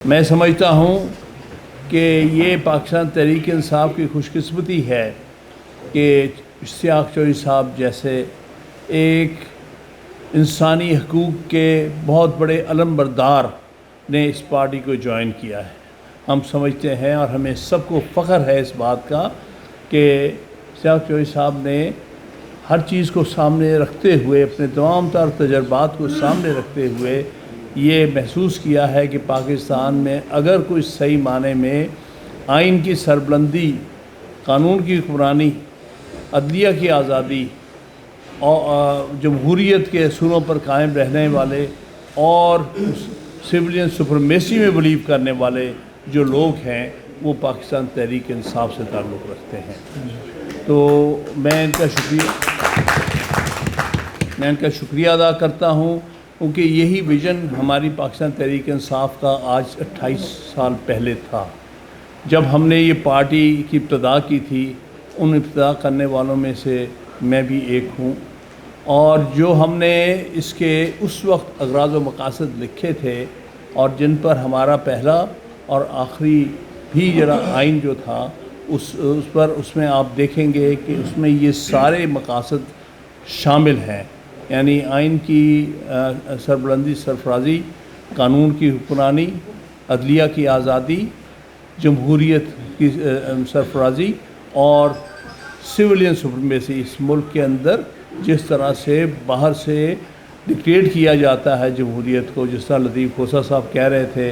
मैं समझता हूँ कि ये पाकिस्तान तहरीक इंसाफ की खुशकिस्मती है कि इश्तियाक चौधरी साहब जैसे एक इंसानी हकूक़ के बहुत बड़े अलमबरदार ने इस पार्टी को ज्वाइन किया है। हम समझते हैं और हमें सबको फ़ख्र है इस बात का कि इश्तियाक चौधरी साहब ने हर चीज़ को सामने रखते हुए, अपने तमाम तर तजर्बात को सामने रखते हुए ये महसूस किया है कि पाकिस्तान में अगर कोई सही माने में आइन की सरबलंदी, कानून की हुक्मरानी, अदलिया की आज़ादी और जमहूरियत के असूलों पर कायम रहने वाले और सिविलियन सुपरमेसी में बिलीव करने वाले जो लोग हैं वो पाकिस्तान तहरीक इंसाफ से ताल्लुक़ रखते हैं। तो मैं इनका शुक्रिया अदा करता हूँ क्योंकि यही विज़न हमारी पाकिस्तान तहरीक इंसाफ का आज 28 साल पहले था जब हमने ये पार्टी की इब्तिदा की थी। उन इब्तिदा करने वालों में से मैं भी एक हूँ और जो हमने इसके उस वक्त अगराज़ व मकासद लिखे थे और जिन पर हमारा पहला और आखिरी भी जरा आइन जो था उसमें आप देखेंगे कि उसमें ये सारे मकासद शामिल हैं, यानी आइन की सरबलंदी सरफराजी, कानून की हुक्मरानी, अदलिया की आज़ादी, जमहूरियत की सरफराजी और सिविलियन सुपरमेसी। इस मुल्क के अंदर जिस तरह से बाहर से डिक्टेट किया जाता है जमहूरियत को, जिस तरह लतीफ़ खोसा साहब कह रहे थे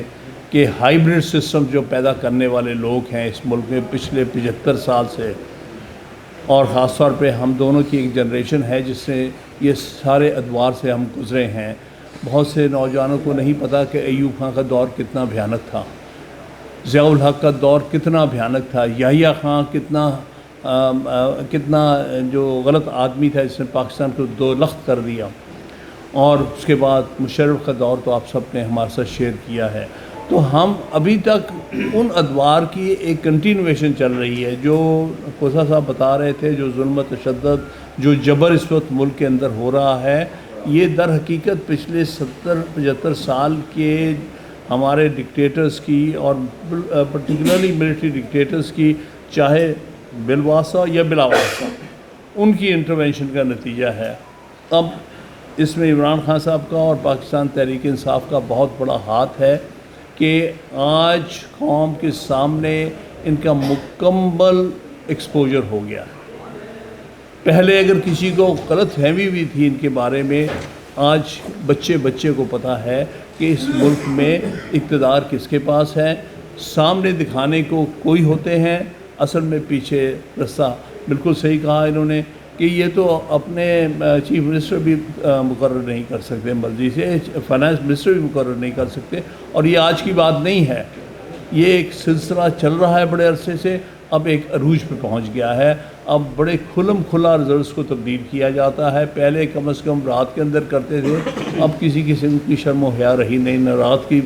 कि हाइब्रिड सिस्टम जो पैदा करने वाले लोग हैं इस मुल्क में पिछले 75 साल से, और ख़ास तौर पे हम दोनों की एक जनरेशन है जिससे ये सारे अदवार से हम गुज़रे हैं। बहुत से नौजवानों को नहीं पता कि अयूब खां का दौर कितना भयानक था, ज़ियाउल हक़ का दौर कितना भयानक था, याहिया खां कितना जो गलत आदमी था जिसने पाकिस्तान को दो लख्त कर दिया, और उसके बाद मुशर्रफ का दौर तो आप सब ने हमारे साथ शेयर किया है। तो हम अभी तक उन अदवार की एक कंटिन्यूएशन चल रही है जो खोसा साहब बता रहे थे, जो जुल्म तशद्दुद, जो जबर इस वक्त मुल्क के अंदर हो रहा है, ये दर हकीकत पिछले 70-75 साल के हमारे डिक्टेटर्स की और पर्टिकुलरली मिलिट्री डिक्टेटर्स की, चाहे बिलवासा या बिलावासा, उनकी इंटरवेंशन का नतीजा है। अब इसमें इमरान खान साहब का और पाकिस्तान तहरीक इंसाफ का बहुत बड़ा हाथ है कि आज कौम के सामने इनका मुकम्मल एक्सपोजर हो गया है। पहले अगर किसी को गलतफहमी भी थी इनके बारे में, आज बच्चे को पता है कि इस मुल्क में इक़्तिदार किसके पास है। सामने दिखाने को कोई होते हैं, असल में पीछे रास्ता। बिल्कुल सही कहा इन्होंने कि ये तो अपने चीफ मिनिस्टर भी मुकर्रर नहीं कर सकते मर्ज़ी से, फाइनेंस मिनिस्टर भी मुकर्रर नहीं कर सकते। और ये आज की बात नहीं है, ये एक सिलसिला चल रहा है बड़े अरसे से, अब एक अरूज पे पहुंच गया है। अब बड़े खुल्म खुला रिजल्ट्स को तब्दील किया जाता है। पहले कम से कम रात के अंदर करते थे, अब किसी किस्म की शर्म व हया रही नहीं, न रात की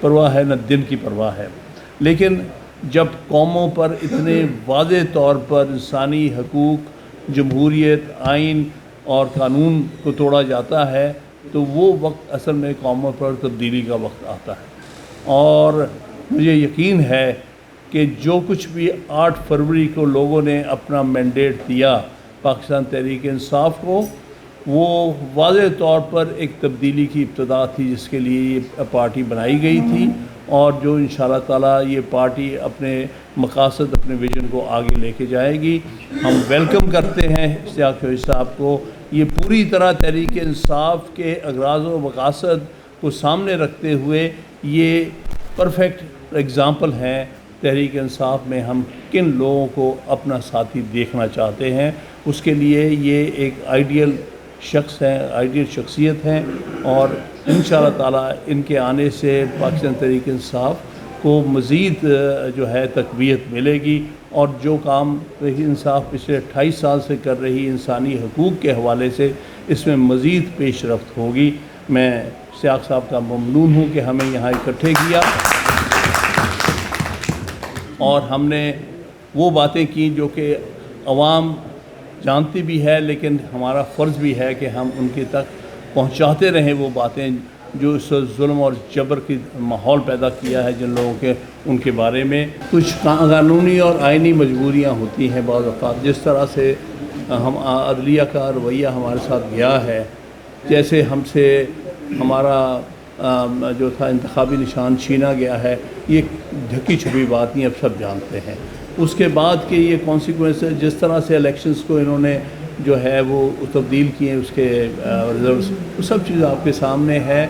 परवाह है न दिन की परवाह है। लेकिन जब कौमों पर इतने वाज़े तौर पर इंसानी हकूक़, जमहूरियत, आइन और कानून को तोड़ा जाता है तो वो वक्त असल में कौमों पर तब्दीली का वक्त आता है। और मुझे यकीन है कि जो कुछ भी 8 फरवरी को लोगों ने अपना मैंडेट दिया पाकिस्तान तहरीक इंसाफ को, वो वाज़े तौर पर एक तब्दीली की इब्तिदा थी जिसके लिए ये पार्टी बनाई गई थी, और जो इंशाअल्लाह ताला ये पार्टी अपने मकासद, अपने विजन को आगे लेके जाएगी। हम वेलकम करते हैं इश्तियाक चौधरी साहब को। ये पूरी तरह तहरीक इंसाफ के अगराज़ व मकासद को सामने रखते हुए ये परफेक्ट एग्ज़ाम्पल हैं तहरीक इंसाफ में हम किन लोगों को अपना साथी देखना चाहते हैं। उसके लिए ये एक आइडियल शख्स हैं, आइडियल शख्सियत हैं, और इंशाअल्लाह ताला इनके आने से पाकिस्तान तहरीक इंसाफ को मज़ीद जो है तक़वियत मिलेगी, और जो काम तहरीक इंसाफ पिछले 28 साल से कर रही इंसानी हकूक़ के हवाले से, इसमें मज़ीद पेशरफ्त होगी। मैं इश्तियाक साहब का ममनून हूँ कि हमें यहाँ इकट्ठे किया और हमने वो बातें की जो कि अवाम जानती भी है, लेकिन हमारा फ़र्ज़ भी है कि हम उनके तक पहुंचाते रहें वो बातें جو اس ظلم اور جبر کی ماحول پیدا کیا ہے جن لوگوں کے ان کے بارے میں کچھ قانونی اور آئینی مجبوریاں ہوتی ہیں بعض اوقات. جس طرح سے ہم عدلیہ کا رویہ ہمارے ساتھ گیا ہے، جیسے ہم سے ہمارا جو تھا انتخابی نشان چھینا گیا ہے، یہ ڈھکی چھپی بات نہیں، اب سب جانتے ہیں. اس کے بعد کہ یہ کانسیکوینس جس طرح سے الیکشنز کو انہوں نے جو ہے وہ تبدیل کیے، اس کے ریزلٹس، وہ سب چیز آپ کے سامنے ہے.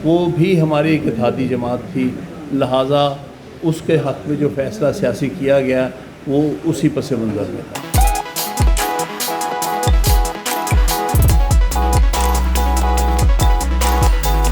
وہ بھی ہماری ایک اتحادی جماعت تھی، لہٰذا اس کے حق میں جو فیصلہ سیاسی کیا گیا وہ اسی پس منظر میں تھا.